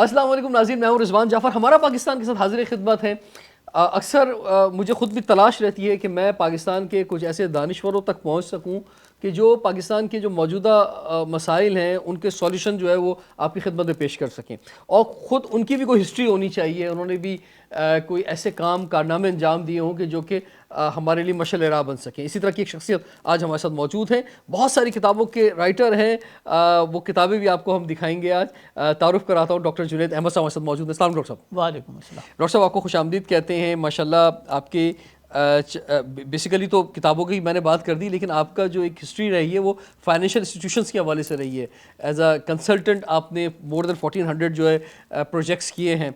السلام علیکم ناظرین، میں ہوں رضوان جعفر. ہمارا پاکستان کے ساتھ حاضر خدمت ہے. اکثر مجھے خود بھی تلاش رہتی ہے کہ میں پاکستان کے کچھ ایسے دانشوروں تک پہنچ سکوں کہ جو پاکستان کے جو موجودہ مسائل ہیں ان کے سولیوشن جو ہے وہ آپ کی خدمت میں پیش کر سکیں, اور خود ان کی بھی کوئی ہسٹری ہونی چاہیے, انہوں نے بھی کوئی ایسے کارنامے انجام دیے ہوں کہ جو کہ ہمارے لیے مشعل راہ بن سکیں. اسی طرح کی ایک شخصیت آج ہمارے ساتھ موجود ہیں, بہت ساری کتابوں کے رائٹر ہیں, وہ کتابیں بھی آپ کو ہم دکھائیں گے. آج تعارف کراتا ہوں, ڈاکٹر جنید احمد صاحب ہمارے ساتھ موجود ہیں. السلام ڈاکٹر صاحب. وعلیکم السلام. ڈاکٹر صاحب آپ کو خوش آمدید کہتے ہیں. ماشاءاللہ آپ کے بیسیکلی تو کتابوں کی میں نے بات کر دی, لیکن آپ کا جو ایک ہسٹری رہی ہے وہ فائنینشیل انسٹیٹیوشنس کے حوالے سے رہی ہے. ایز اے کنسلٹنٹ آپ نے مور دین 1400 جو ہے پروجیکٹس کیے ہیں,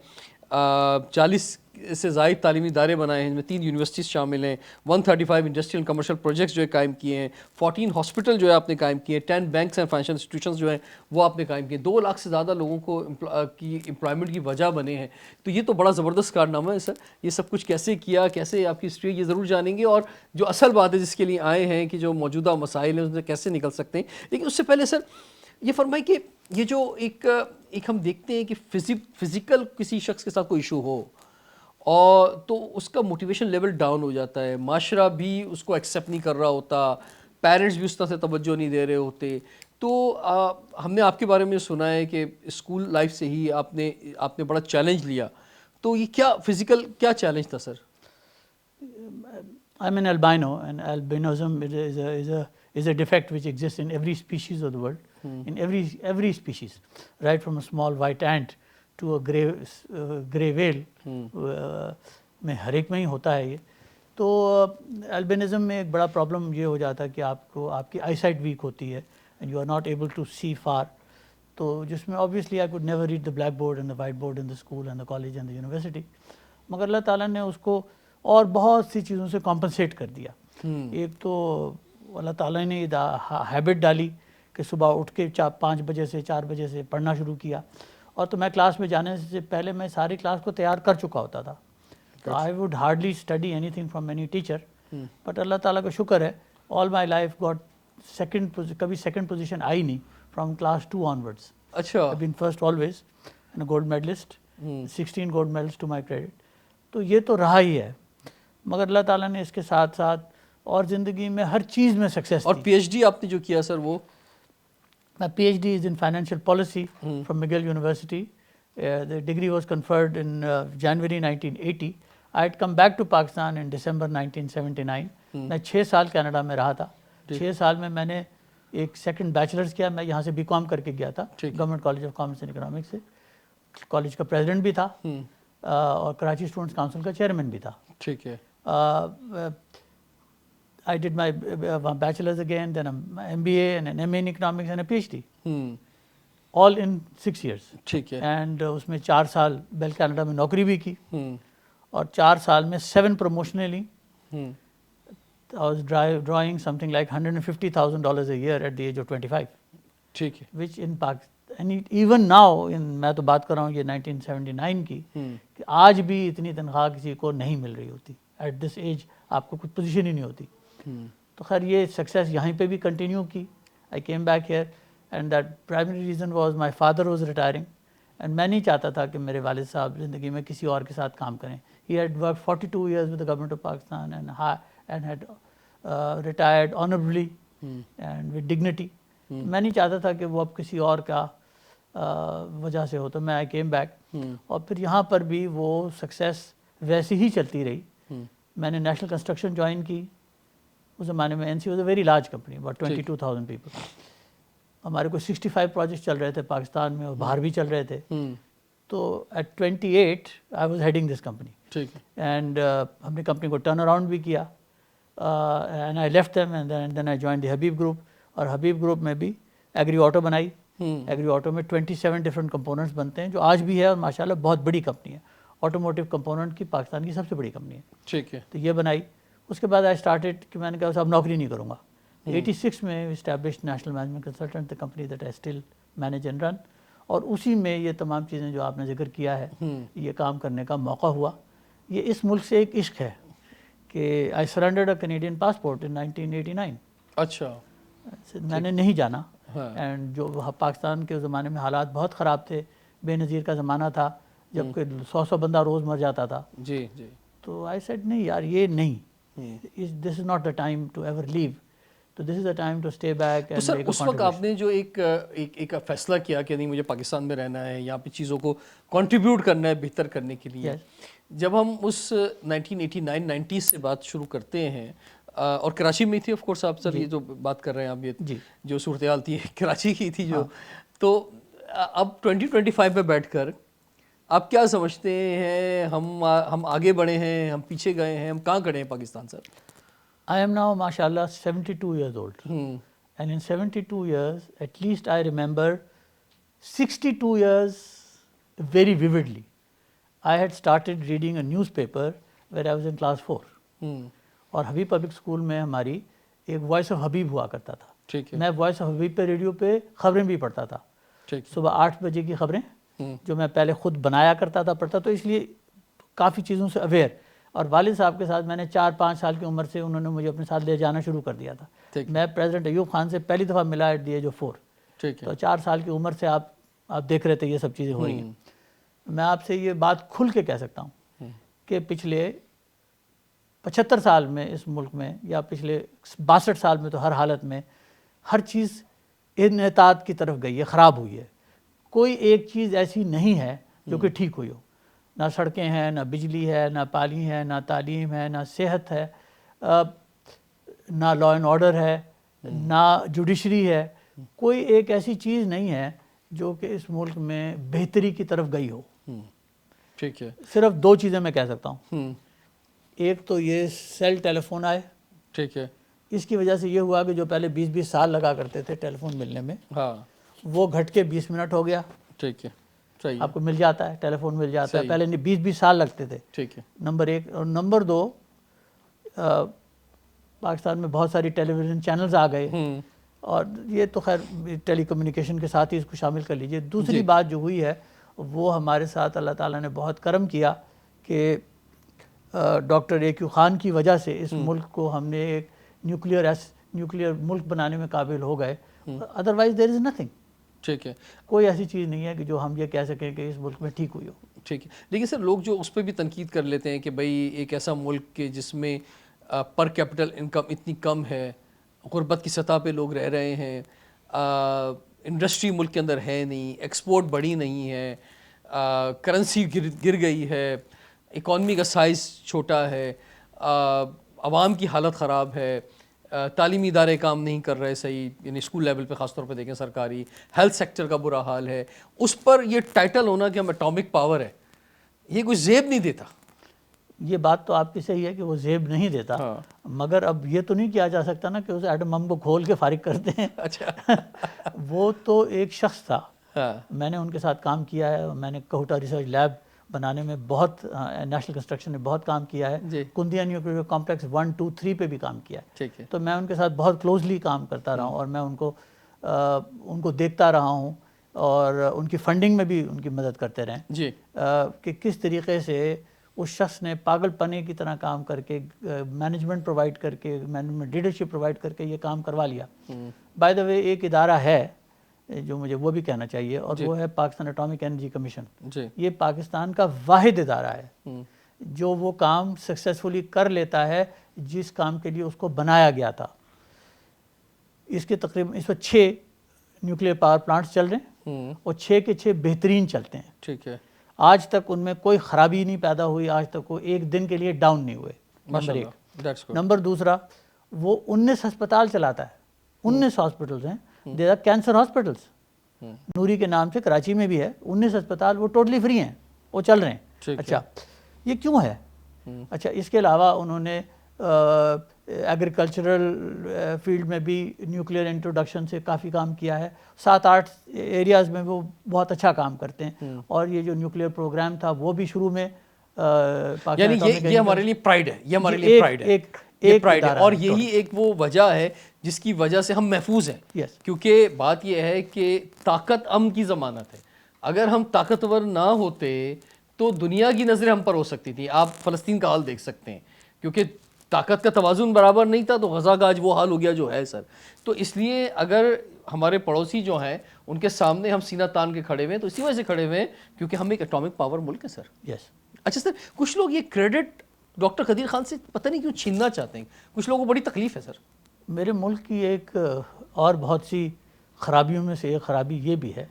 40 سے زائد تعلیمی ادارے بنائے ہیں, جن میں 3 یونیورسٹیز شامل ہیں, 135 انڈسٹریل اینڈ کمرشل پروجیکٹس جو ہے قائم کیے ہیں, 14 ہاسپٹل جو ہے آپ نے قائم کیے ہیں, 10 بینکس اینڈ فائنینشیل انسٹیٹیوشنز جو ہیں وہ آپ نے قائم کیے, 2 لاکھ سے زیادہ لوگوں کو کی امپلائمنٹ کی وجہ بنے ہیں. تو یہ تو بڑا زبردست کارنامہ ہے سر. یہ سب کچھ کیسے کیا, کیسے آپ کی ہسٹری, یہ ضرور جانیں گے, اور جو اصل بات ہے جس کے لیے آئے ہیں کہ جو موجودہ مسائل ہیں ان سے کیسے نکل سکتے ہیں. لیکن اس سے پہلے سر یہ فرمائیں کہ یہ جو ایک ہم دیکھتے ہیں کہ فزیکل کسی شخص کے ساتھ کوئی ایشو ہو اور تو اس کا موٹیویشن لیول ڈاؤن ہو جاتا ہے, معاشرہ بھی اس کو ایکسیپٹ نہیں کر رہا ہوتا, پیرنٹس بھی اس طرح سے توجہ نہیں دے رہے ہوتے. تو ہم نے آپ کے بارے میں سنا ہے کہ اسکول لائف سے ہی آپ نے بڑا چیلنج لیا, تو یہ کیا فزیکل کیا چیلنج تھا سر؟ I'm an albino, and albinism is a defect which exists in every species of the world, in every species, right from a small white ant to a grey whale, میں ہر ایک میں ہی ہوتا ہے یہ. تو البینزم میں ایک بڑا پرابلم یہ ہو جاتا ہے کہ آپ کی آئی سائٹ ویک ہوتی ہے, and you are not able to see far. تو جس میں obviously I could never read the blackboard and the whiteboard in the school and the college and the university. مگر اللہ تعالیٰ نے اس کو اور بہت سی چیزوں سے کمپنسیٹ کر دیا. ایک تو اللہ تعالیٰ نے ہیبٹ ڈالی کہ صبح اٹھ کے 5 بجے سے 4 بجے سے پڑھنا شروع کیا, اور تو میں کلاس میں جانے سے پہلے میں ساری کلاس کو تیار کر چکا ہوتا تھا. تو I would hardly study anything from any teacher, but اللہ تعالیٰ کا شکر ہے آل مائی لائف گاٹ کبھی سیکنڈ پوزیشن آئی نہیں فرام کلاس 2 آنورڈس. اچھا. I've been first always and a gold medalist, 16 gold medals to my credit. تو یہ تو رہا ہی ہے, مگر اللہ تعالیٰ نے اس کے ساتھ ساتھ اور زندگی میں ہر چیز میں سکسیس. اور پی ایچ ڈی آپ نے جو کیا سر وہ؟ My PhD is in financial policy from McGill University. The degree was conferred in January 1980. I had come back to Pakistan in December 1979. میں 6 سال کینیڈا میں رہا تھا. 6 سال میں میں نے ایک سیکنڈ بیچلرز کیا. میں یہاں سے بی کام کر کے گیا تھا government college of commerce and economics سے. کالج کا پریزیڈنٹ بھی تھا اور کراچی اسٹوڈنٹس کاؤنسل کا چیئرمین بھی تھا. ٹھیک ہے. I did my bachelor's again, then an MBA and an MA in economics and a PhD. All in 6 years. ٹھیک ہے. And اس میں 4 سال بیل کینیڈا میں نوکری بھی کی, اور 4 سال میں 7 پروموشنیں لیں. I was drawing something like $150,000 a year at the age of 25. ٹھیک ہے. Which in Pakistan, even now, میں تو بات کر رہا ہوں یہ 1979 کی, کہ آج بھی اتنی تنخواہ کسی کو نہیں مل رہی ہوتی. At this age آپ کو کچھ پوزیشن ہی نہیں ہوتی. تو خیر یہ سکسیس یہیں پہ بھی کنٹینیو کی. I came back here and that primary reason was my father was retiring, and میں نہیں چاہتا تھا کہ میرے والد صاحب زندگی میں کسی اور کے ساتھ کام کریں. He had worked 42 years with the government of Pakistan and had retired honorably and with dignity. میں نہیں چاہتا تھا کہ وہ اب کسی اور کا وجہ سے ہو. تو میں I came back, اور پھر یہاں پر بھی وہ سکسیس ویسی ہی چلتی رہی. میں نے نیشنل کنسٹرکشن جوائن کی. اس زمانے میں NC was a very large company, about 22,000 people. ہمارے کوئی 65 پروجیکٹ چل رہے تھے پاکستان میں اور باہر بھی چل رہے تھے. تو at 28 I was heading this company. ٹھیک ہے. And ہم نے کمپنی کو ٹرن اراؤنڈ بھی کیا, and I left them and then I joined the Habib group. اور حبیب گروپ میں بھی ایگری آٹو بنائی. ایگری آٹو میں 27 ڈفرینٹ کمپوننٹس بنتے ہیں, جو آج بھی ہے اور ماشاءاللہ بہت بڑی کمپنی ہے. آٹوموٹیو کمپوننٹ کی پاکستان کی سب سے بڑی کمپنی ہے. ٹھیک ہے. تو یہ بنائی. اس کے بعد آئی اسٹارٹیڈ کہ میں نے کہا اب نوکری نہیں کروں گا. 86 میں established national management consultant the company that I still manage and run. اور اسی میں یہ تمام چیزیں جو آپ نے ذکر کیا ہے یہ کام کرنے کا موقع ہوا. یہ اس ملک سے ایک عشق ہے کہ آئی سرنڈرڈ اے کینیڈین پاسپورٹ ان 1989. اچھا. میں نے نہیں جانا. اینڈ جو پاکستان کے زمانے میں حالات بہت خراب تھے, بے نظیر کا زمانہ تھا جب کہ 100 بندہ روز مر جاتا تھا. جی جی. تو آئی سیڈ نہیں یار یہ نہیں, this is not the time to ever leave, تو this is the time to stay back. تو سر اس وقت آپ نے جو ایک فیصلہ کیا کہ نہیں مجھے پاکستان میں رہنا ہے, یہاں پہ چیزوں کو کنٹریبیوٹ کرنا ہے بہتر کرنے کے لیے, جب ہم اس 1989-90 سے بات شروع کرتے ہیں اور کراچی میں تھی آف کورس آپ سر, یہ جو بات کر رہے ہیں آپ یہ جو صورتحال تھی کراچی کی تھی جو, تو اب 2025 میں بیٹھ کر آپ کیا سمجھتے ہیں, ہم آگے بڑھے ہیں, ہم پیچھے گئے ہیں, ہم کہاں کھڑے ہیں پاکستان سر؟ I am now mashallah 72 years old, and in 72 years at least I remember 62 years very vividly. I had started reading a newspaper where I was in class 4, اور حبیب پبلک اسکول میں ہماری ایک وائس آف حبیب ہوا کرتا تھا. میں voice of حبیب پہ radio پہ خبریں بھی پڑھتا تھا, صبح 8 بجے کی خبریں جو میں پہلے خود بنایا کرتا تھا پڑھتا, تو اس لیے کافی چیزوں سے اویئر. اور والد صاحب کے ساتھ میں نے 4-5 سال کی عمر سے انہوں نے مجھے اپنے ساتھ لے جانا شروع کر دیا تھا. میں پریزیڈنٹ ایوب خان سے پہلی دفعہ ملا ایٹ دی ایج آف 4, تو 4 سال کی عمر سے آپ دیکھ رہے تھے یہ سب چیزیں ہو رہی ہیں. میں آپ سے یہ بات کھل کے کہہ سکتا ہوں کہ پچھلے 75 سال میں اس ملک میں, یا پچھلے 62 سال میں, تو ہر حالت میں ہر چیز انحطاط کی طرف گئی ہے, خراب ہوئی ہے. کوئی ایک چیز ایسی نہیں ہے جو کہ ٹھیک ہوئی ہو. نہ سڑکیں ہیں, نہ بجلی ہے, نہ پانی ہے, نہ تعلیم ہے, نہ صحت ہے, نہ لا اینڈ آرڈر ہے, نہ جوڈیشری ہے. کوئی ایک ایسی چیز نہیں ہے جو کہ اس ملک میں بہتری کی طرف گئی ہو. ٹھیک ہے. صرف 2 چیزیں میں کہہ سکتا ہوں. ایک تو یہ سیل ٹیلی فون آئے, ٹھیک ہے, اس کی وجہ سے یہ ہوا کہ جو پہلے 20-20 سال لگا کرتے تھے ٹیلی فون ملنے میں, وہ گھٹ کے 20 منٹ ہو گیا. ٹھیک ہے, آپ کو مل جاتا ہے, ٹیلی فون مل جاتا ہے. پہلے 20-20 سال لگتے تھے. ٹھیک ہے, نمبر 1. اور نمبر 2, پاکستان میں بہت ساری ٹیلی ویژن چینلز آ گئے, اور یہ تو خیر ٹیلی کمیونیکیشن کے ساتھ ہی اس کو شامل کر لیجئے. دوسری بات جو ہوئی ہے وہ ہمارے ساتھ اللہ تعالیٰ نے بہت کرم کیا کہ ڈاکٹر اے کیو خان کی وجہ سے اس ملک کو ہم نے ایک نیوکلیئر ملک بنانے میں قابل ہو گئے. Otherwise there is nothing. ٹھیک ہے, کوئی ایسی چیز نہیں ہے کہ جو ہم یہ کہہ سکیں کہ اس ملک میں ٹھیک ہوئی ہو. ٹھیک ہے. لیکن سر لوگ جو اس پہ بھی تنقید کر لیتے ہیں کہ بھئی ایک ایسا ملک کہ جس میں پر کیپٹل انکم اتنی کم ہے, غربت کی سطح پہ لوگ رہ رہے ہیں, انڈسٹری ملک کے اندر ہے نہیں, ایکسپورٹ بڑی نہیں ہے, کرنسی گر گئی ہے, اکانومی کا سائز چھوٹا ہے, عوام کی حالت خراب ہے, تعلیمی ادارے کام نہیں کر رہے صحیح, یعنی اسکول لیول پہ خاص طور پہ دیکھیں سرکاری, ہیلتھ سیکٹر کا برا حال ہے, اس پر یہ ٹائٹل ہونا کہ ہم اٹامک پاور ہے, یہ کوئی زیب نہیں دیتا. یہ بات تو آپ کی صحیح ہے کہ وہ زیب نہیں دیتا, مگر اب یہ تو نہیں کیا جا سکتا نا کہ اسے ایٹم بم کو کھول کے فارغ کرتے ہیں. اچھا. وہ تو ایک شخص تھا, میں نے ان کے ساتھ کام کیا ہے, میں نے کوہٹا ریسرچ لیب بنانے میں بہت, نیشنل کنسٹرکشن نے بہت کام کیا ہے, کندیا نیوکلیئر کمپلیکس 1, 2, 3 پہ بھی کام کیا ہے. تو میں ان کے ساتھ بہت کلوزلی کام کرتا رہا ہوں, اور میں ان کو دیکھتا رہا ہوں, اور ان کی فنڈنگ میں بھی ان کی مدد کرتے رہیں کہ کس طریقے سے اس شخص نے پاگل پنے کی طرح کام کر کے, مینجمنٹ پرووائڈ کر کے, مینجمنٹ لیڈرشپ پرووائڈ کر کے یہ کام کروا لیا. بائی دا وے ایک ادارہ ہے جو مجھے وہ بھی کہنا چاہیے, اور وہ ہے پاکستان اٹامک انرجی کمیشن. یہ پاکستان کا واحد ادارہ ہے جو وہ کام سکسیسفلی کر لیتا ہے جس کام کے لیے اس کو بنایا گیا تھا. اس کے تقریباً اس وقت 6 نیوکلیئر پاور پلانٹس چل رہے ہیں, اور 6 کے 6 بہترین چلتے ہیں. ٹھیک ہے. آج تک ان میں کوئی خرابی نہیں پیدا ہوئی, آج تک وہ ایک دن کے لیے ڈاؤن نہیں ہوئے. نمبر 1. نمبر 2, وہ 19 ہسپتال چلاتا ہے. 19 ہاسپٹلز ہیں, دے آر کینسر ہاسپٹلز. نوری کے نام سے کراچی میں بھی ہے 19 ہسپتال, وہ ٹوٹلی فری ہیں, وہ چل رہے ہیں. اچھا, یہ کیوں ہے؟ اچھا, اس کے علاوہ انہوں نے ایگریکلچرل فیلڈ میں بھی نیوکلیئر انٹروڈکشن سے کافی کام کیا ہے. 7-8 ایریاز میں وہ بہت اچھا کام کرتے ہیں. اور یہ جو نیوکلیئر پروگرام تھا وہ بھی شروع میں یعنی یہ ہمارے لیے پرائڈ ہے, یہ ہمارے لیے پرائڈ ہے, یہ پرائڈ ہے, اور یہی ایک وہ وجہ ہے جس کی وجہ سے ہم محفوظ ہیں. کیونکہ بات یہ ہے کہ طاقت امن کی ضمانت ہے. اگر ہم طاقتور نہ ہوتے تو دنیا کی نظریں ہم پر ہو سکتی تھیں. آپ فلسطین کا حال دیکھ سکتے ہیں, کیونکہ طاقت کا توازن برابر نہیں تھا تو غزہ کا آج وہ حال ہو گیا جو ہے سر. تو اس لیے اگر ہمارے پڑوسی جو ہیں ان کے سامنے ہم سینہ تان کے کھڑے ہوئے ہیں، تو اسی وجہ سے کھڑے ہوئے ہیں کیونکہ ہم ایک اٹامک پاور ملک ہے سر. یس. اچھا سر، کچھ لوگ یہ کریڈٹ ڈاکٹر قدیر خان سے پتہ نہیں کیوں چھیننا چاہتے ہیں، کچھ لوگوں کو بڑی تکلیف ہے سر. میرے ملک کی ایک اور بہت سی خرابیوں میں سے ایک خرابی یہ بھی ہے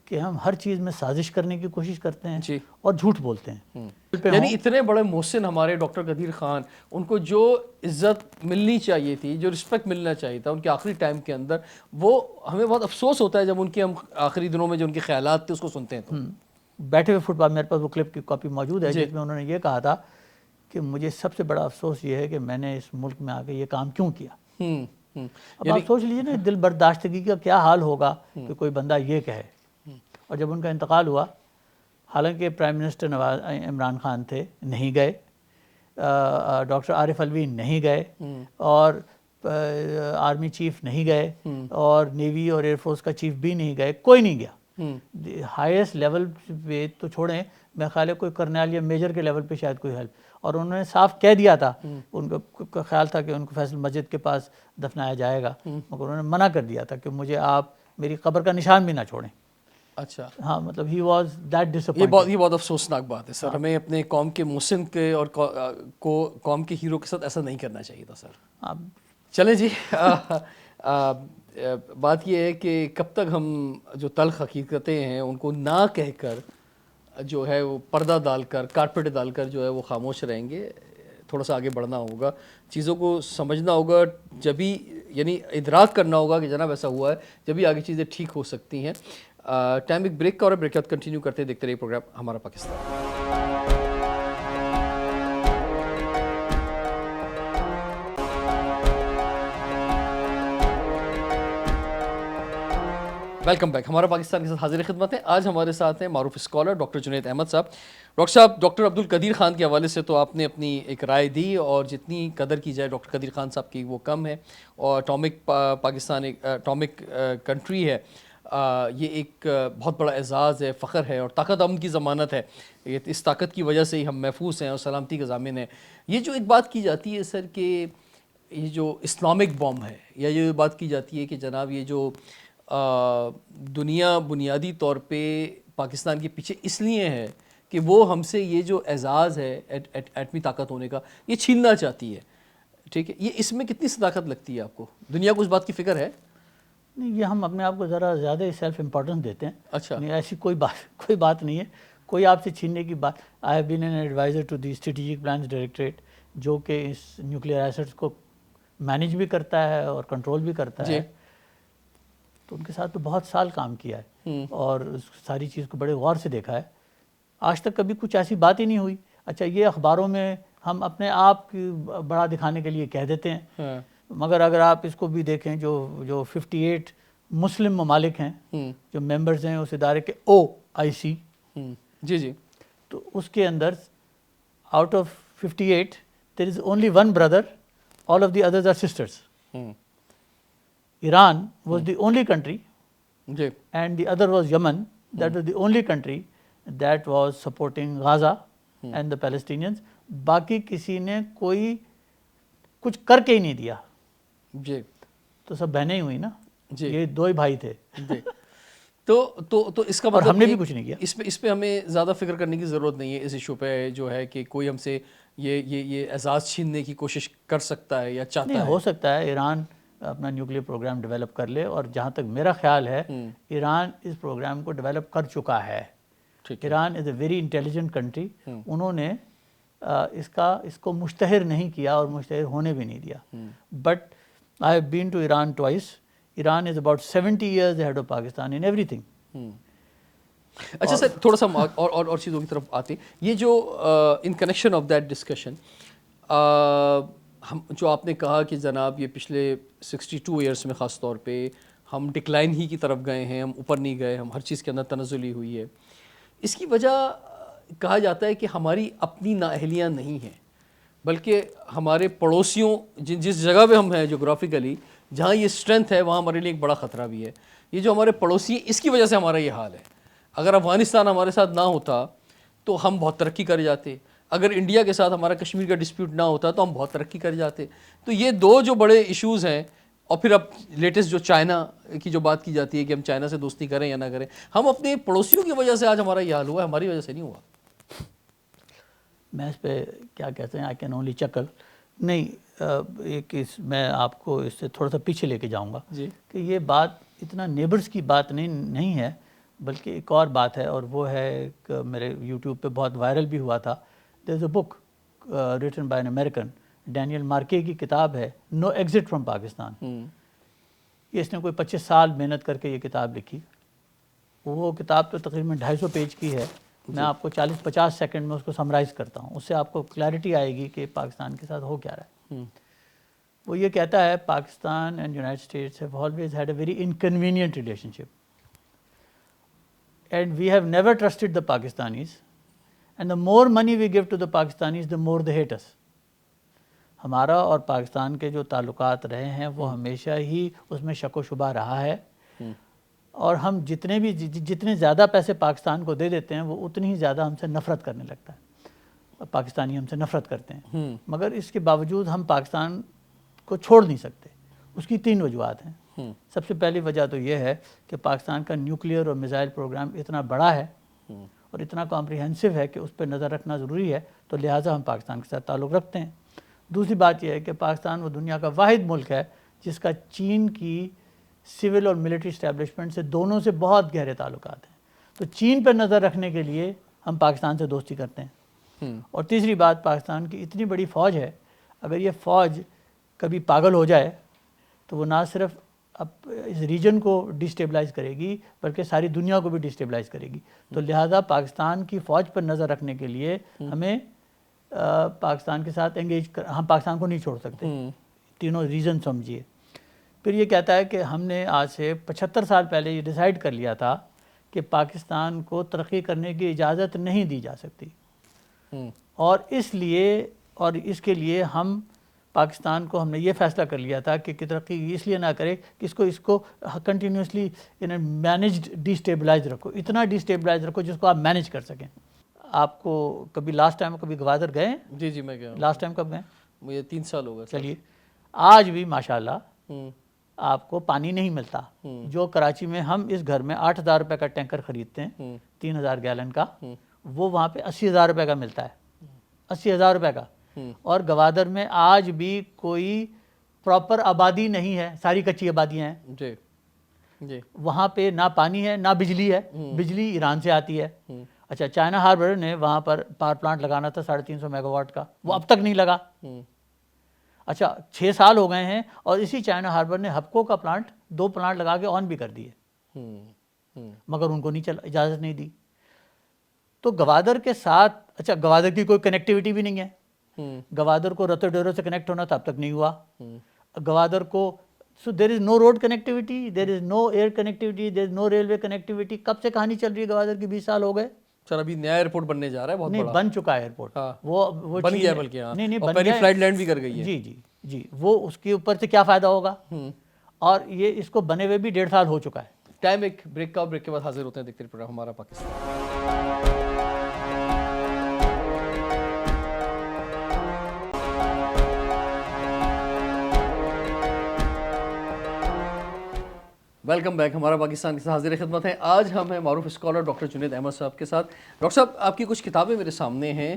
کہ ہم ہر چیز میں سازش کرنے کی کوشش کرتے ہیں جی. اور جھوٹ بولتے ہیں. یعنی اتنے بڑے محسن ہمارے ڈاکٹر قدیر خان، ان کو جو عزت ملنی چاہیے تھی، جو رسپیکٹ ملنا چاہیے تھا ان کے آخری ٹائم کے اندر، وہ ہمیں بہت افسوس ہوتا ہے جب ان کے ہم آخری دنوں میں جو ان کے خیالات تھے اس کو سنتے ہیں. تو بیٹھے ہوئے فٹ بال، میرے پاس وہ کلپ کی کاپی موجود ہے جس میں انہوں نے یہ کہا تھا کہ مجھے سب سے بڑا افسوس یہ ہے کہ میں نے اس ملک میں آ کے یہ کام کیوں کیا. اب آپ سوچ لیجیے نا دل برداشتگی کا کیا حال ہوگا کہ کوئی بندہ یہ کہے. اور جب ان کا انتقال ہوا، حالانکہ پرائم منسٹر عمران خان تھے، نہیں گئے، ڈاکٹر عارف علوی نہیں گئے، اور آرمی چیف نہیں گئے، اور نیوی اور ایئر فورس کا چیف بھی نہیں گئے، کوئی نہیں گیا. ہائیسٹ لیول پہ تو چھوڑیں، میں خیال ہے کوئی کرنیل یا میجر کے لیول پہ شاید کوئی ہیلپ. اور انہوں نے صاف کہہ دیا تھا، ان کا خیال تھا کہ ان کو فیصل مسجد کے پاس دفنایا جائے گا، مگر انہوں نے منع کر دیا تھا کہ مجھے آپ میری قبر کا نشان بھی نہ چھوڑیں. اچھا، ہاں، مطلب ہی واز دیٹ ڈس یہ بہت افسوسناک بات ہے سر. ہمیں اپنے قوم کے محسن کے اور قوم کے ہیرو کے ساتھ ایسا نہیں کرنا چاہیے تھا سر. چلیں جی، بات یہ ہے کہ کب تک ہم جو تلخ حقیقتیں ہیں ان کو نہ کہہ کر جو ہے وہ پردہ ڈال کر، کارپیٹ ڈال کر جو ہے وہ خاموش رہیں گے. تھوڑا سا آگے بڑھنا ہوگا، چیزوں کو سمجھنا ہوگا، جبھی یعنی ادراک کرنا ہوگا کہ جناب ایسا ہوا ہے، جبھی آگے چیزیں ٹھیک ہو سکتی ہیں. ٹائم ایک بریک کا اور بریک بعد کنٹینیو کرتے ہیں، دیکھتے رہیے پروگرام ہمارا پاکستان. Welcome back. ہمارا پاکستان کے ساتھ حاضر خدمت ہے. آج ہمارے ساتھ ہیں معروف اسکالر ڈاکٹر جنید احمد صاحب. ڈاکٹر صاحب، ڈاکٹر عبد القدیر خان کے حوالے سے تو آپ نے اپنی ایک رائے دی، اور جتنی قدر کی جائے ڈاکٹر قدیر خان صاحب کی وہ کم ہے. اور پاکستان ایک اٹامک کنٹری ہے، یہ ایک بہت بڑا اعزاز ہے، فخر ہے، اور طاقت امن کی ضمانت ہے. اس طاقت کی وجہ سے ہی ہم محفوظ ہیں اور سلامتی کا ضامن ہیں. یہ جو ایک بات کی جاتی ہے سر کہ یہ جو اسلامک بوم ہے، یا یہ بات کی جاتی ہے کہ جناب یہ جو دنیا بنیادی طور پہ پاکستان کے پیچھے اس لیے ہے کہ وہ ہم سے یہ جو اعزاز ہے ایٹمی طاقت ہونے کا یہ چھیننا چاہتی ہے. ٹھیک ہے، یہ اس میں کتنی صداقت لگتی ہے آپ کو؟ دنیا کو اس بات کی فکر ہے؟ نہیں، یہ ہم اپنے آپ کو ذرا زیادہ ہی سیلف امپورٹنس دیتے ہیں. اچھا، نہیں، ایسی کوئی بات نہیں ہے، کوئی آپ سے چھیننے کی بات. I have been an adviser to the strategic plans directorate, جو کہ اس نیوکلیئر ایسٹس کو مینیج بھی کرتا ہے اور کنٹرول بھی کرتا ہے. تو ان کے ساتھ تو بہت سال کام کیا ہے اور اس ساری چیز کو بڑے غور سے دیکھا ہے. آج تک کبھی کچھ ایسی بات ہی نہیں ہوئی. اچھا، یہ اخباروں میں ہم اپنے آپ کی بڑا دکھانے کے لیے کہہ دیتے ہیں، مگر اگر آپ اس کو بھی دیکھیں، جو 58 مسلم ممالک ہیں جو ممبرز ہیں اس ادارے کے OIC، جی، تو اس کے اندر out of 58 there is only one brother, all of the others are sisters. Iran was the only country, and the other was Yemen. That was the only country that was supporting Gaza and the Palestinians. باقی کسی نے کوئی کچھ کر کے ہی نہیں دیا. جی، تو سب بہنیں ہی ہوئی نا. جی، یہ دو ہی بھائی تھے. تو اس کا اور مطلب ہم نے بھی کچھ نہیں کیا. اس پہ ہمیں زیادہ فکر کرنے کی ضرورت نہیں ہے. اس ایشو پہ جو ہے کہ کوئی ہم سے یہ اعزاز چھیننے کی کوشش کر سکتا ہے یا چاہتا ہے. نہیں، ہو سکتا ہے ایران اپنا نیوکلیئر پروگرام ڈیولپ کر لے، اور جہاں تک میرا خیال ہے ایران اس پروگرام کو ڈیولپ کر چکا ہے. ایران از اے ویری انٹیلیجنٹ کنٹری. انہوں نے اس کو مشتہر نہیں کیا اور مشتہر ہونے بھی نہیں دیا. But I have been to Iran twice. Iran is about 70 years ahead of Pakistan in everything. اچھا سر، تھوڑا سا اور چیزوں کی طرف آتے ہیں. یہ جو in connection of that discussion, ہم جو آپ نے کہا کہ جناب یہ پچھلے 62 ایئرس میں خاص طور پہ ہم ڈکلائن ہی کی طرف گئے ہیں، ہم اوپر نہیں گئے، ہم ہر چیز کے اندر تنزل ہی ہوئی ہے. اس کی وجہ کہا جاتا ہے کہ ہماری اپنی نااہلیاں نہیں ہیں، بلکہ ہمارے پڑوسیوں جس جگہ پہ ہم ہیں جغرافیکلی، جہاں یہ اسٹرینتھ ہے وہاں ہمارے لیے ایک بڑا خطرہ بھی ہے. یہ جو ہمارے پڑوسی ہیں اس کی وجہ سے ہمارا یہ حال ہے. اگر افغانستان ہمارے ساتھ نہ ہوتا تو ہم بہت ترقی کر جاتے. اگر انڈیا کے ساتھ ہمارا کشمیر کا ڈسپیوٹ نہ ہوتا تو ہم بہت ترقی کر جاتے. تو یہ دو جو بڑے ایشوز ہیں اور پھر اب لیٹسٹ جو چائنا کی جو بات کی جاتی ہے کہ ہم چائنا سے دوستی کریں یا نہ کریں, ہم اپنے پڑوسیوں کی وجہ سے آج ہمارا یہ حال ہوا ہے, ہماری وجہ سے نہیں ہوا. میں اس پہ کیا کہتے ہیں, آئی کین اونلی چکل. نہیں, ایک میں آپ کو اس سے تھوڑا سا پیچھے لے کے جاؤں گا جی کہ یہ بات اتنا نیبرز کی بات نہیں ہے, بلکہ ایک اور بات ہے, اور وہ ہے ایک میرے یوٹیوب پہ بہت وائرل بھی ہوا تھا. There is a book written by an American, Daniel Markey کی کتاب ہے نو ایگزٹ فرام پاکستان. یہ اس نے کوئی 25 سال محنت کر کے یہ کتاب لکھی. وہ کتاب تو تقریباً 250 پیج کی ہے. میں آپ کو 40-50 سیکنڈ میں اس کو سمرائز کرتا ہوں, اس سے آپ کو کلیئرٹی آئے گی کہ پاکستان کے ساتھ ہو کیا رہا ہے. وہ یہ کہتا ہے Pakistan and United States have always had a very inconvenient relationship and we have never trusted the Pakistanis and the more money we give to the Pakistanis the more they hate us. ہمارا اور پاکستان کے جو تعلقات رہے ہیں وہ ہمیشہ ہی اس میں شک و شبہ رہا ہے, اور ہم جتنے زیادہ پیسے پاکستان کو دے دیتے ہیں وہ اتنی ہی زیادہ ہم سے نفرت کرنے لگتا ہے, پاکستانی ہم سے نفرت کرتے ہیں. مگر اس کے باوجود ہم پاکستان کو چھوڑ نہیں سکتے. اس کی 3 وجوہات ہیں. سب سے پہلی وجہ تو یہ ہے کہ پاکستان کا نیوکلیئر اور میزائل پروگرام اتنا بڑا ہے اور اتنا کمپریہنسو ہے کہ اس پہ نظر رکھنا ضروری ہے, تو لہٰذا ہم پاکستان کے ساتھ تعلق رکھتے ہیں. دوسری بات یہ ہے کہ پاکستان وہ دنیا کا واحد ملک ہے جس کا چین کی سول اور ملٹری اسٹیبلشمنٹ سے دونوں سے بہت گہرے تعلقات ہیں. تو چین پر نظر رکھنے کے لیے ہم پاکستان سے دوستی کرتے ہیں. اور تیسری بات, پاکستان کی اتنی بڑی فوج ہے, اگر یہ فوج کبھی پاگل ہو جائے تو وہ نہ صرف اب اس ریجن کو ڈیسٹیبلائز کرے گی بلکہ ساری دنیا کو بھی ڈیسٹیبلائز کرے گی. تو لہٰذا پاکستان کی فوج پر نظر رکھنے کے لیے ہمیں پاکستان کے ساتھ ہم پاکستان کو نہیں چھوڑ سکتے. تینوں ریزن سمجھیے. پھر یہ کہتا ہے کہ ہم نے آج سے 75 سال پہلے یہ ڈیسائیڈ کر لیا تھا کہ پاکستان کو ترقی کرنے کی اجازت نہیں دی جا سکتی, اور اس کے لیے ہم پاکستان کو ہم نے یہ فیصلہ کر لیا تھا کہ ترقی اس لیے نہ کرے کہ اس کو کنٹینیوسلی مینیجڈ ڈیسٹیبلائز رکھو, اتنا ڈیسٹیبلائز رکھو جس کو آپ مینیج کر سکیں. آپ کو کبھی لاسٹ ٹائم کبھی گوادر گئے ہیں؟ جی میں گیا ہوں. لاسٹ ٹائم کب گئے؟ مجھے 3 سال ہو گئے. چلیے, آج بھی ماشاءاللہ آپ کو پانی نہیں ملتا. جو کراچی میں ہم اس گھر میں 8,000 روپے کا ٹینکر خریدتے ہیں 3,000 گیلن کا, وہ وہاں پہ 80,000 روپے کا ملتا ہے. 80,000 روپے کا. اور گوادر میں آج بھی کوئی پراپر آبادی نہیں ہے, ساری کچی آبادیاں ہیں. جی وہاں پہ نہ پانی ہے نہ بجلی ہے. بجلی ایران سے آتی ہے. اچھا, چائنا ہاربر نے وہاں پر پاور پلانٹ لگانا تھا 350 میگا واٹ کا, وہ اب تک نہیں لگا. اچھا 6 سال ہو گئے ہیں اور اسی چائنا ہاربر نے ہپکو کا پلانٹ 2 پلانٹ لگا کے آن بھی کر دیے, مگر ان کو اجازت نہیں دی. تو گوادر کے ساتھ, اچھا گوادر کی کوئی کنیکٹیوٹی بھی نہیں ہے. گوادر کو رتو ڈیرو سے کنیکٹ ہونا تھا, اب تک نہیں ہوا. گوادر کو سو دیر از نو روڈ کنیکٹیوٹی, دیر از نو ایئر کنیکٹیوٹی, دیر از نو ریلوے کنیکٹیوٹی. کب سے کہانی چل رہی ہے گوادر کی؟ 20 سال ہو گئے. سر ابھی نیا ایئرپورٹ بننے جا رہا ہے, بہت بڑا. نہیں, بن چکا ہے ایئرپورٹ, وہ بن گیا بلکہ. نہیں اور پہلی فلائٹ لینڈ بھی کر گئی ہے. جی وہ اس کے اوپر سے کیا فائدہ ہوگا. اور یہ اس کو بنے ہوئے بھی 1.5 سال ہو چکا ہے. ٹائم ایک بریک کا, بریک کے بعد حاضر ہوتے ہیں. دیکھتے پروگرام ہمارا پاکستان. Welcome back. ہمارا پاکستان کے ساتھ حاضر خدمت ہے. آج ہم ہیں معروف اسکالر ڈاکٹر جنید احمد صاحب کے ساتھ. ڈاکٹر صاحب, آپ کی کچھ کتابیں میرے سامنے ہیں,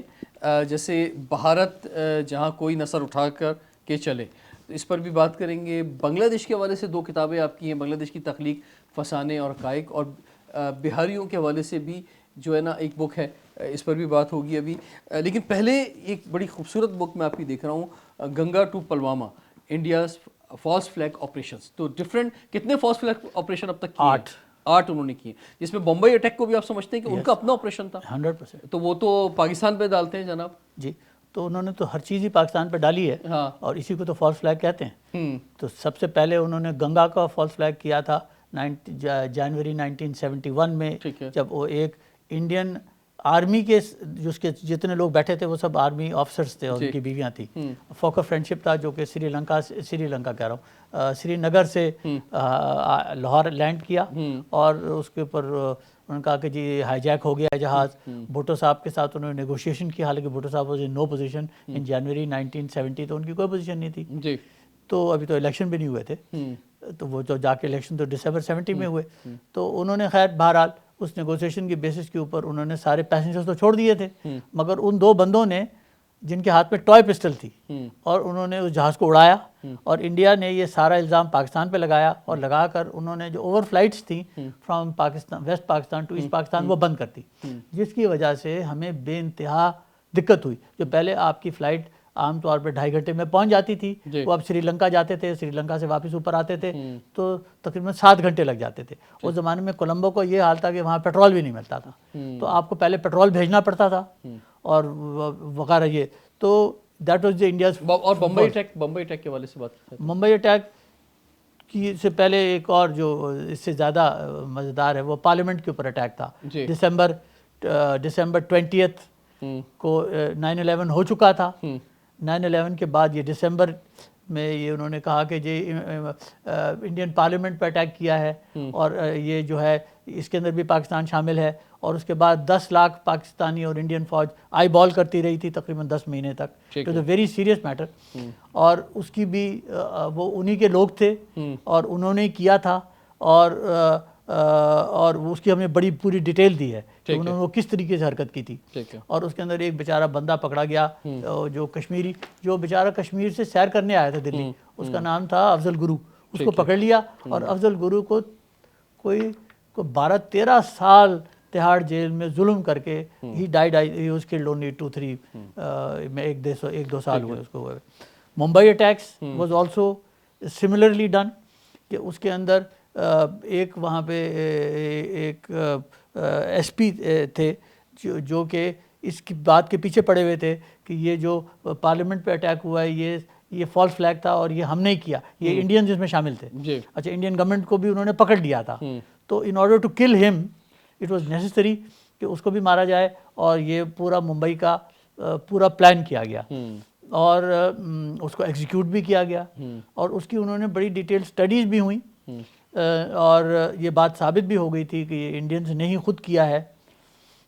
جیسے بھارت جہاں کوئی نہ سر اٹھا کر کے چلے, تو اس پر بھی بات کریں گے. بنگلہ دیش کے حوالے سے 2 کتابیں آپ کی ہیں, بنگلہ دیش کی تخلیق, فسانے اور حقائق, اور بہاریوں کے حوالے سے بھی جو ہے نا ایک بک ہے, اس پر بھی بات ہوگی ابھی. لیکن پہلے ایک بڑی خوبصورت بک میں آپ کی دیکھ رہا ہوں, Ganga to Pulwama, India's false flag operations. تو ڈفرینٹ کتنے فالس فلیگ آپریشن اب تک کیے؟ 8 انہوں نے کیے, جس میں بمبئی اٹیک کو بھی آپ سمجھتے ہیں کہ ان کا اپنا آپریشن تھا. 100%. تو وہ تو پاکستان پہ ڈالتے ہیں جناب. جی, تو انہوں نے تو ہر چیز ہی پاکستان پہ ڈالی ہے, اور اسی کو تو فالس فلیگ کہتے ہیں. تو سب سے پہلے انہوں نے گنگا کا فالس فلیگ کیا تھا جنوری 1971 میں, جب وہ ایک انڈین آرمی کے جتنے لوگ بیٹھے تھے وہ سب آرمی آفیسرز تھے اور ان کی بیویاں تھیں. فوک آف فرینڈشپ تھا جو کہ سری لنکا کہہ رہا ہوں, سری نگر سے لاہور لینڈ کیا, اور اس کے اوپر انہوں نے کہا کہ جی ہائی جیک ہو گیا ہے جہاز. بھٹو صاحب کے ساتھ انہوں نے نیگوشیشن کی, حالانکہ بھٹو صاحب was in know position in جنوری 1970, تو ان کی کوئی پوزیشن نہیں تھی. تو ابھی تو الیکشن بھی نہیں ہوئے تھے، تو وہ جو جا کے الیکشن تو December 70 میں ہوئے، تو انہوں نے خیر بہرحال اس نیگوسیشن کی بیسس کے اوپر انہوں نے سارے پیسنجرز تو چھوڑ دیے تھے، مگر ان دو بندوں نے جن کے ہاتھ میں ٹوائے پسٹل تھی اور انہوں نے اس جہاز کو اڑایا، اور انڈیا نے یہ سارا الزام پاکستان پہ لگایا، اور لگا کر انہوں نے جو اوور فلائٹس تھیں from Pakistan, west Pakistan to east Pakistan, وہ بند کر دی، جس کی وجہ سے ہمیں بے انتہا دقت ہوئی۔ جو پہلے آپ کی فلائٹ عام طور پہ 2.5 گھنٹے میں پہنچ جاتی تھی، وہ اب سری لنکا جاتے تھے، سری لنکا سے واپس اوپر آتے تھے تو تقریباً 7 گھنٹے لگ جاتے تھے۔ اس زمانے میں کولمبو کو یہ حال تھا کہ وہاں پیٹرول بھی نہیں ملتا تھا، تو آپ کو پہلے پیٹرول بھیجنا پڑتا تھا اور وغیرہ۔ یہ تو دیٹ واز انڈیاز۔ اور بمبئی اٹیک کے والے سے بات کرتے ہیں۔ ممبئی اٹیک کی سے پہلے ایک اور جو اس سے زیادہ مزیدار ہے وہ پارلیمنٹ کے اوپر اٹیک تھا، دسمبر 20 کو 9/11 ہو چکا تھا۔ 9/11 کے بعد یہ دسمبر میں یہ انہوں نے کہا کہ یہ انڈین پارلیمنٹ پہ اٹیک کیا ہے، اور یہ جو ہے اس کے اندر بھی پاکستان شامل ہے، اور اس کے بعد 10 لاکھ پاکستانی اور انڈین فوج آئی بال کرتی رہی تھی تقریباً 10 مہینے تک۔ It is a very serious matter, اور اس کی بھی وہ انہی کے لوگ تھے اور انہوں نے کیا تھا، اور اس کی ہم نے بڑی پوری ڈیٹیل دی ہے کہ انہوں نے وہ کس طریقے سے حرکت کی تھی۔ اور اس کے اندر ایک بیچارہ بندہ پکڑا گیا جو کشمیری، جو بیچارہ کشمیر سے سیر کرنے آیا تھا دلی، اس کا نام تھا افضل گرو، اس کو پکڑ لیا، اور افضل گرو کو کوئی 12-13 سال تہاڑ جیل میں ظلم کر کے ہی died, he was killed only 2-3 میں 1-2 سال ہوئے اس کو ہوئے۔ Mumbai attacks was also similarly done, کہ اس کے اندر ایک وہاں پہ ایک ایس پی تھے جو کہ اس کی بات کے پیچھے پڑے ہوئے تھے کہ یہ جو پارلیمنٹ پہ اٹیک ہوا ہے یہ فالس فلیگ تھا اور یہ ہم نے کیا، یہ انڈینز اس میں شامل تھے۔ اچھا، انڈین گورنمنٹ کو بھی انہوں نے پکڑ لیا تھا، تو ان آرڈر ٹو کل ہم اٹ واز نیسسری کہ اس کو بھی مارا جائے، اور یہ پورا ممبئی کا پورا پلان کیا گیا اور اس کو ایگزیکیوٹ بھی کیا گیا، اور اس کی انہوں نے بڑی ڈیٹیل سٹڈیز بھی ہوئیں، اور یہ بات ثابت بھی ہو گئی تھی کہ یہ انڈینز نے ہی خود کیا ہے۔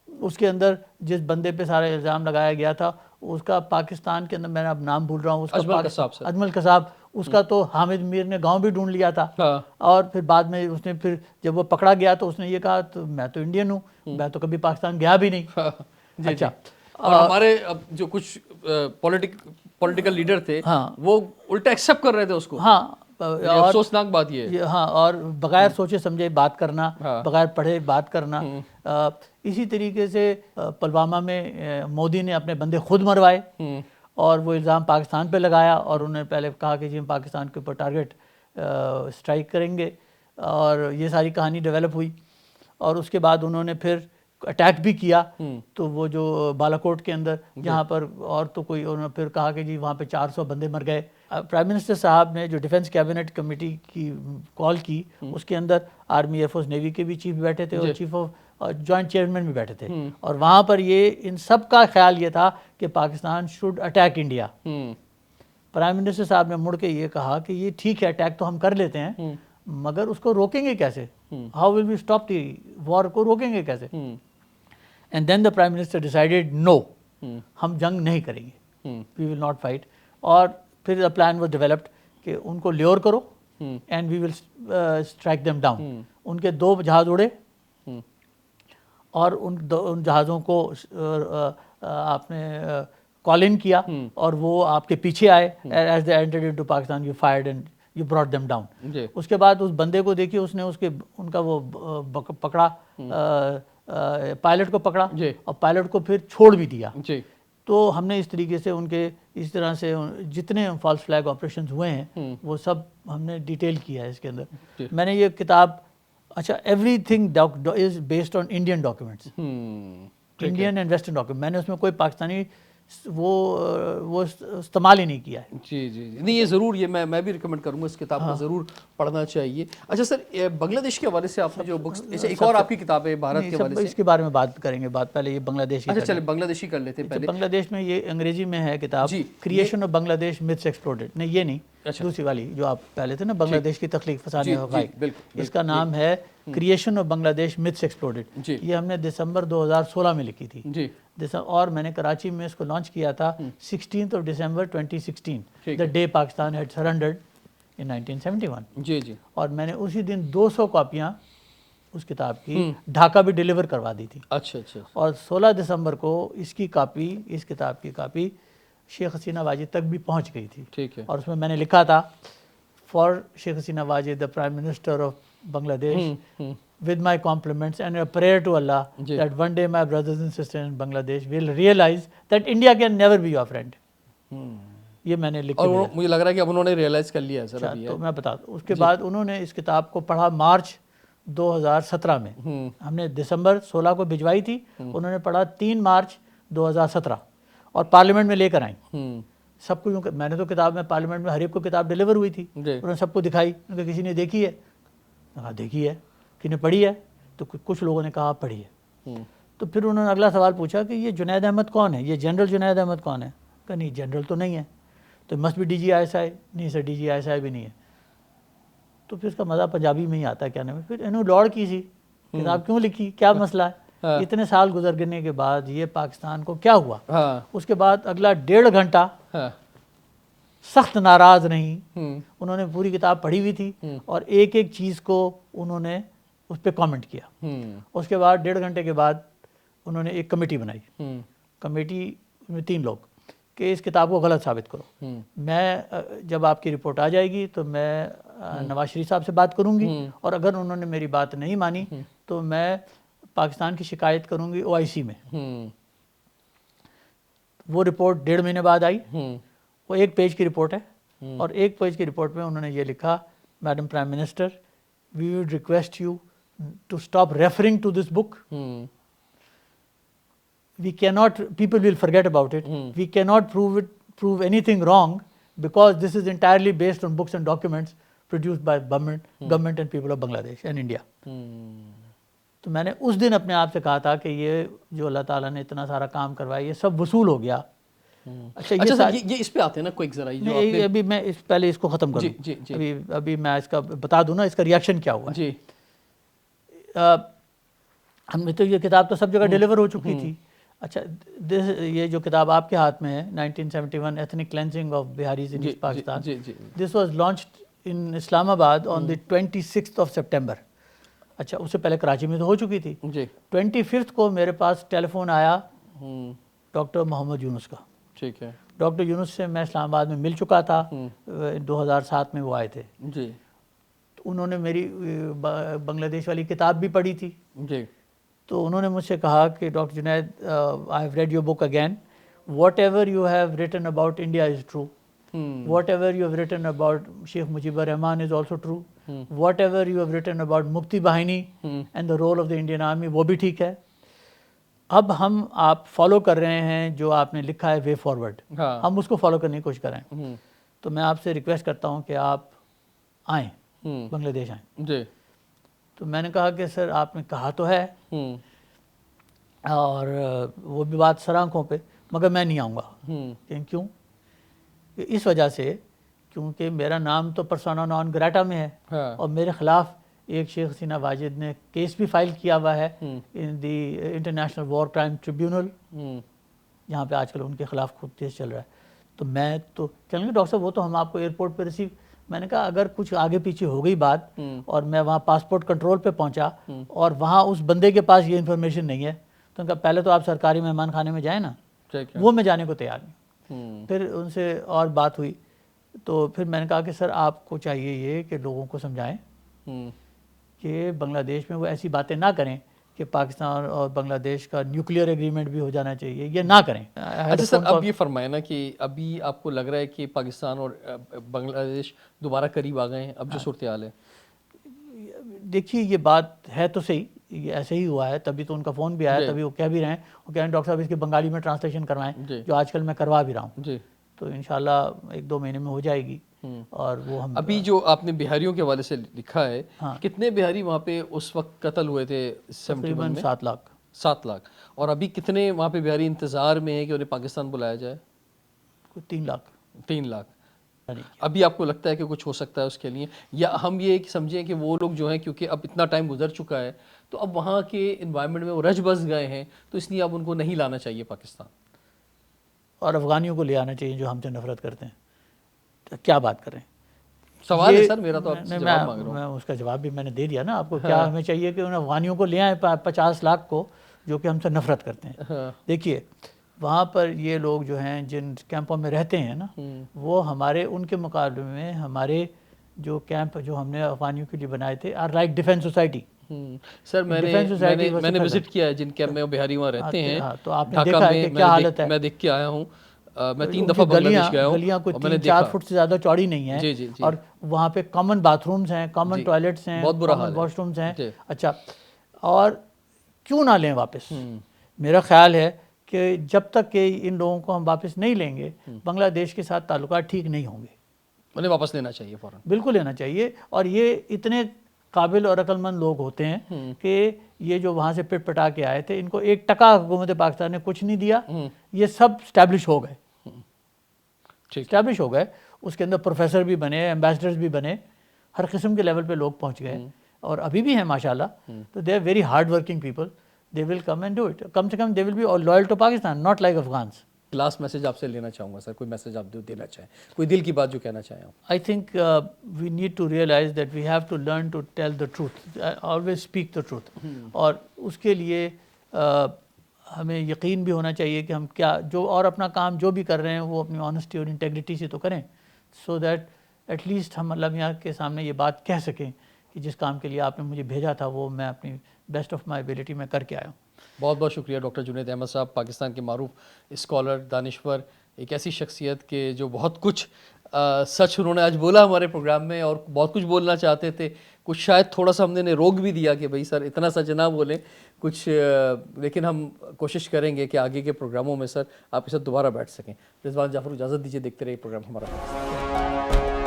اس کے اندر جس بندے پہ سارا الزام لگایا گیا تھا اس کا پاکستان کے اندر، میں نے اب نام بھول رہا ہوں اس کا، اجمل قصاب، اس کا تو حامد میر نے گاؤں بھی ڈھونڈ لیا تھا، اور پھر بعد میں اس نے پھر جب وہ پکڑا گیا تو اس نے یہ کہا تو میں تو انڈین ہوں، میں تو کبھی پاکستان گیا بھی نہیں۔ اچھا، اور ہمارے جو کچھ پولیٹیکل لیڈر تھے وہ الٹا ایکسیپٹ کر رہے تھے اس کو۔ ہاں، افسوسناک بات یہ ہے۔ ہاں، اور بغیر سوچے سمجھے بات کرنا، بغیر پڑھے بات کرنا۔ اسی طریقے سے پلوامہ میں مودی نے اپنے بندے خود مروائے اور وہ الزام پاکستان پہ لگایا، اور انہوں نے پہلے کہا کہ جی ہم پاکستان کے اوپر ٹارگٹ اسٹرائک کریں گے، اور یہ ساری کہانی ڈیولپ ہوئی، اور اس کے بعد انہوں نے پھر اٹیک بھی کیا۔ تو وہ جو بالاکوٹ کے اندر جہاں پر اور تو کوئی، انہوں نے پھر کہا کہ جی وہاں پہ 400 بندے مر گئے۔ پرائم منسٹر صاحب نے جو ڈیفنس کیبنٹ کمیٹی کی کال کی، اس کے اندر آرمی، ایئر فورس، نیوی کے بھی چیف بیٹھے تھے اور چیف آف جوائنٹ چیئرمین بھی بیٹھے تھے، اور وہاں پر یہ ان سب کا خیال یہ تھا کہ Pakistan should attack India. Prime minister صاحب نے مڑ کے یہ کہا کہ یہ ٹھیک ہے اٹیک تو ہم کر لیتے ہیں، مگر اس کو روکیں گے کیسے؟ How will we stop the وار، کو روکیں گے کیسے؟ And then the prime minister decided no, ہم جنگ نہیں کریں گے، وی ول ناٹ فائٹ۔ اور پھر پلان واز ڈیولپڈ کہ ان کو لیور کرو and we will strike them down. ان کے 2 جہاز اڑے، اور ان جہازوں کو آپ نے کال ان کیا، اور وہ آپ کے پیچھے آئے، as they entered into Pakistan you fired and you brought them down. اس کے بعد اس بندے کو دیکھیے، اس نے ان کا وہ پکڑا، پائلٹ کو پکڑا، اور پائلٹ کو پھر چھوڑ بھی دیا۔ تو ہم نے اس طریقے سے ان کے اس طرح سے جتنے فالس فلیگ آپریشنز ہوئے ہیں وہ سب ہم نے ڈیٹیل کیا ہے اس کے اندر۔ میں نے یہ کتاب، اچھا، every thing is based on Indian documents, Indian and western document, میں نے اس میں کوئی پاکستانی وہ استعمال ہی نہیں کیا ہے۔ جی جی جی، نہیں یہ ضرور، یہ میں بھی ریکمینڈ کروں گا، اس کتاب کو ضرور پڑھنا چاہیے۔ اچھا سر، بنگلہ دیش کے حوالے سے آپ نے جو بکس، ایک اور آپ کی کتاب ہے بھارت کے حوالے سے، اس کے بارے میں بات کریں گے، بات پہلے یہ بنگلہ دیش کی۔ اچھا چلے بنگلہ دیشی کر لیتے ہیں پہلے۔ بنگلہ دیش میں یہ انگریزی میں ہے کتاب، کریشن آف بنگلہ دیش متھس ایکسپلوڈڈ، نہیں یہ نہیں، دوسری والی جو آپ پہلے تھے نا، بنگلہ دیش کی تخلیق، فسانے حقائق، اس کا نام ہے کریشن آف بنگلہ دیش متھس ایکسپلوڈڈ۔ یہ ہم نے دسمبر 2016 میں لکھی تھی، اور میں نے کراچی میں اس کو لانچ کیا تھا 16 December 2016، the day Pakistan had surrendered in 1971. جی جی. اور میں نے اسی دن 200 کاپیاں اس کتاب کی ڈھاکہ بھی ڈیلیور کروا دی تھی. اچھا اچھا. اور 16 دسمبر کو اس کی کاپی, اس کتاب کی کاپی شیخ حسینہ واجد تک بھی پہنچ گئی تھی. ٹھیک ہے. اور اس میں میں نے لکھا تھا for Sheikh Hasina Wajed the prime minister of Bangladesh with my compliments and a prayer to Allah that one day my brothers and sisters in Bangladesh will realize that India can never be your friend. یہ میں نے لکھ کے اور مجھے لگ رہا ہے کہ اب انہوں نے ریئلائز کر لیا ہے سر ابھی. تو میں بتا دوں اس کے بعد انہوں نے اس کتاب کو پڑھا مارچ 2017 میں. ہم نے دسمبر 16 کو بھجوائی تھی, انہوں نے پڑھا 3 مارچ 2017 اور پارلیمنٹ میں لے کر آئیں سب کو. میں نے تو کتاب میں پارلیمنٹ میں ہر ایک کو کتاب ڈیلیور ہوئی تھی, انہوں نے سب کو دکھائی. ان کا کسی نے دیکھی ہے؟ کہا دیکھی ہے. کسی نے پڑھی ہے؟ تو کچھ لوگوں نے کہا پڑھی ہے. تو پھر انہوں نے اگلا سوال پوچھا کہ یہ جنید احمد کون ہے, یہ جنرل جنید احمد کون ہے؟ کہ نہیں جنرل تو نہیں ہے. تو مسٹ بھی DGISI. نہیں سر DGISI بھی نہیں ہے. تو پھر اس کا مزہ پنجابی میں ہی آتا ہے کہنے میں. پھر انہوں لوڑ کی سی کتاب کیوں لکھی, کیا مسئلہ ہے؟ اتنے سال گزرنے کے بعد یہ پاکستان کو کیا ہوا؟ اس کے بعد اگلا 1.5 گھنٹہ سخت ناراض نہیں, انہوں نے پوری کتاب پڑھی ہوئی تھی اور ایک ایک چیز کو انہوں نے اس پہ کامنٹ کیا. اس کے بعد 1.5 گھنٹے کے بعد انہوں نے ایک کمیٹی بنائی. کمیٹی میں 3 لوگ کہ اس کتاب کو غلط ثابت کرو. میں جب آپ کی رپورٹ آ جائے گی تو میں نواز شریف صاحب سے بات کروں گی, اور اگر انہوں نے میری بات نہیں مانی تو میں پاکستان کی شکایت کروں گی OIC میں. وہ رپورٹ 1.5 مہینے بعد آئی. وہ 1 پیج کی رپورٹ ہے, اور 1 پیج کی رپورٹ میں انہوں نے یہ لکھا, madam prime minister we would request you to stop referring to this book. We cannot, people will forget about it. We cannot prove anything wrong because this is entirely based on books and documents produced by government and people of Bangladesh and India. تو میں نے اس دن اپنے آپ سے کہا تھا کہ یہ جو اللہ تعالیٰ نے اتنا سارا کام کروایا یہ سب وصول ہو گیا. اچھا سر یہ اس پہ آتے ہیں نا کوئی ذرا ابھی میں پہلے اس کو ختم کروں. ابھی میں اس کا بتا دوں نا اس کا ریئیکشن کیا ہوا. جی ہم نے تو یہ کتاب تو سب جگہ ڈیلیور ہو چکی تھی. اچھا یہ جو کتاب آپ کے ہاتھ میں ہے 1971 ethnic cleansing of Biharis in Pakistan, this was launched in Islamabad on the 26th of September. اچھا اس سے پہلے کراچی میں تو ہو چکی تھی. 25th کو میرے پاس ٹیلی فون آیا ڈاکٹر محمد یونس کا. ٹھیک ہے. ڈاکٹر یونس سے میں اسلام آباد میں مل چکا تھا, 2007 میں وہ آئے تھے. جی انہوں نے میری بنگلہ دیش والی کتاب بھی پڑھی تھی. جی تو انہوں نے مجھ سے کہا کہ doctor Junaid I have read your book again, whatever you have written about India is true, whatever you have written about Sheikh Mujib ur Rahman is also true, whatever you have written about Mukti Bahini and the role of the Indian army وہ بھی ٹھیک ہے. اب ہم آپ follow کر رہے ہیں جو آپ نے لکھا ہے وے فارورڈ, ہم اس کو فالو کرنے کی کوشش کریں. تو میں آپ سے ریکویسٹ کرتا ہوں کہ آپ آئیں بنگلہ دیش آئیں. جی تو میں نے کہا کہ سر آپ نے کہا تو ہے اور وہ بھی بات سر آنکھوں پہ, مگر میں نہیں آؤں گا. کیوں؟ اس وجہ سے کیونکہ میرا نام تو پرسونا نان گریٹا میں ہے اور میرے خلاف ایک شیخ حسینہ واجد نے کیس بھی فائل کیا ہوا ہے in the international war crime tribunal, جہاں پہ آج کل ان کے خلاف خود کیس چل رہا ہے. تو میں تو کہیں گے ڈاکٹر صاحب وہ تو ہم آپ کو ایئرپورٹ پہ ریسیو. میں نے کہا اگر کچھ آگے پیچھے ہو گئی بات اور میں وہاں پاسپورٹ کنٹرول پہ پہنچا اور وہاں اس بندے کے پاس یہ انفارمیشن نہیں ہے تو ان کا پہلے تو آپ سرکاری مہمان خانے میں جائیں نا, وہ میں جانے کو تیار نہیں. پھر ان سے اور بات ہوئی تو پھر میں نے کہا کہ سر آپ کو چاہیے یہ کہ لوگوں کو سمجھائیں کہ بنگلہ دیش میں وہ ایسی باتیں نہ کریں کہ پاکستان اور بنگلہ دیش کا نیوکلیئر ایگریمنٹ بھی ہو جانا چاہیے, یہ نہ کریں. اچھا سر اب یہ فرمائیں نا کہ ابھی آپ کو لگ رہا ہے کہ پاکستان اور بنگلہ دیش دوبارہ قریب آ گئے ہیں اب جو صورتحال ہے؟ دیکھیے یہ بات ہے تو صحیح, یہ ایسے ہی ہوا ہے, تبھی تو ان کا فون بھی آیا, تبھی وہ کہہ بھی رہے ہیں, وہ کہہ رہے ہیں ڈاکٹر صاحب اس کے بنگالی میں ٹرانسلیشن کروائیں, جو آج کل میں کروا بھی رہا ہوں. تو انشاءاللہ 1-2 مہینے میں ہو جائے گی. اور وہ ہم ابھی جو آپ نے بہاریوں کے حوالے سے لکھا ہے, کتنے بہاری وہاں پہ اس وقت قتل ہوئے تھے؟ تقریباً 7 لاکھ. 7 لاکھ. اور ابھی کتنے وہاں پہ بہاری انتظار میں ہیں کہ انہیں پاکستان بلایا جائے؟ 3 لاکھ. 3 لاکھ. ابھی آپ کو لگتا ہے کہ کچھ ہو سکتا ہے اس کے لیے, یا ہم یہ سمجھیں کہ وہ لوگ جو ہیں کیونکہ اب اتنا ٹائم گزر چکا ہے تو اب وہاں کے انوائرمنٹ میں وہ رچ بس گئے ہیں تو اس لیے اب ان کو نہیں لانا چاہیے پاکستان؟ اور افغانیوں کو لے آنا چاہیے جو ہم سے نفرت کرتے ہیں. کیا بات کریں, سوال ہے سر میرا تو آپ سے جواب مانگ رہا ہوں. میں اس کا جواب بھی میں نے دے دیا نا آپ کو. کیا ہمیں چاہیے کہ ان افغانیوں کو لے آئیں 50 لاکھ کو جو کہ ہم سے نفرت کرتے ہیں. دیکھیے وہاں پر یہ لوگ جو ہیں جن کیمپوں میں رہتے ہیں نا وہ ہمارے ان کے مقابلے میں ہمارے جو کیمپ جو ہم نے افغانیوں کے لیے بنائے تھے آر لائک ڈیفینس سوسائٹی. سر میں نے وزٹ کیا ہے جن کیمپ میں بہاری وہاں رہتے ہیں. تو آپ نے دیکھا ہے کہ کیا حالت ہے. میں دیکھ کے آیا ہوں. میں 3 دفعہ بنگلہ دیش گیا ہوں. گلیاں کوئی 3-4 فٹ سے زیادہ چوڑی نہیں ہیں اور وہاں پہ کامن باتھ رومز ہیں, کامن ٹوائلٹس ہیں, کامن واش رومز ہیں. اچھا اور کیوں نہ لیں واپس؟ میرا خیال ہے کہ جب تک کہ ان لوگوں کو ہم واپس نہیں لیں گے بنگلہ دیش کے ساتھ تعلقات ٹھیک نہیں ہوں گے. انہیں واپس لینا چاہیے فوراً. بالکل لینا چاہیے. اور یہ اتنے قابل اور عقل مند لوگ ہوتے ہیں کہ یہ جو وہاں سے پٹ پٹا کے آئے تھے ان کو 1% حکومت پاکستان نے کچھ نہیں دیا. یہ سب اسٹیبلش ہو گئے, اسٹیبلش ہو گئے. اس کے اندر پروفیسر بھی بنے, ایمبیسڈرز بھی بنے, ہر قسم کے لیول پہ لوگ پہنچ گئے اور ابھی بھی ہیں ماشاءاللہ. تو they are very hard working people. They will come and do it. کم سے کم they will be loyal to Pakistan, not like Afghans. Last message آپ سے لینا چاہوں گا سر, کوئی میسج آپ دینا چاہیں, کوئی دل کی بات جو کہنا چاہیں آپ. I think we need to realize that we have to learn to tell the truth. Always speak the truth. اور اس کے لیے ہمیں یقین بھی ہونا چاہیے کہ ہم کیا جو اور اپنا کام جو بھی کر رہے ہیں وہ اپنی آنیسٹی اور انٹیگریٹی سے تو کریں, سو دیٹ ایٹ لیسٹ ہم اللہ میاں کے سامنے یہ بات کہہ سکیں کہ جس کام کے لیے آپ نے مجھے بھیجا تھا وہ میں اپنی بیسٹ آف مائی ایبلٹی میں کر کے آیا ہوں. بہت بہت شکریہ ڈاکٹر جنید احمد صاحب, پاکستان کے معروف اسکالر, دانشور, ایک ایسی شخصیت کہ جو بہت کچھ سچ انہوں نے آج بولا ہمارے پروگرام میں اور بہت کچھ بولنا چاہتے تھے. کچھ شاید تھوڑا سا ہم نے روک بھی دیا کہ بھائی سر اتنا سچ نہ بولیں کچھ, لیکن ہم کوشش کریں گے کہ آگے کے پروگراموں میں سر آپ کے ساتھ دوبارہ بیٹھ سکیں. رضوان جعفر اجازت دیجیے, دیکھتے رہیے پروگرام ہمارا.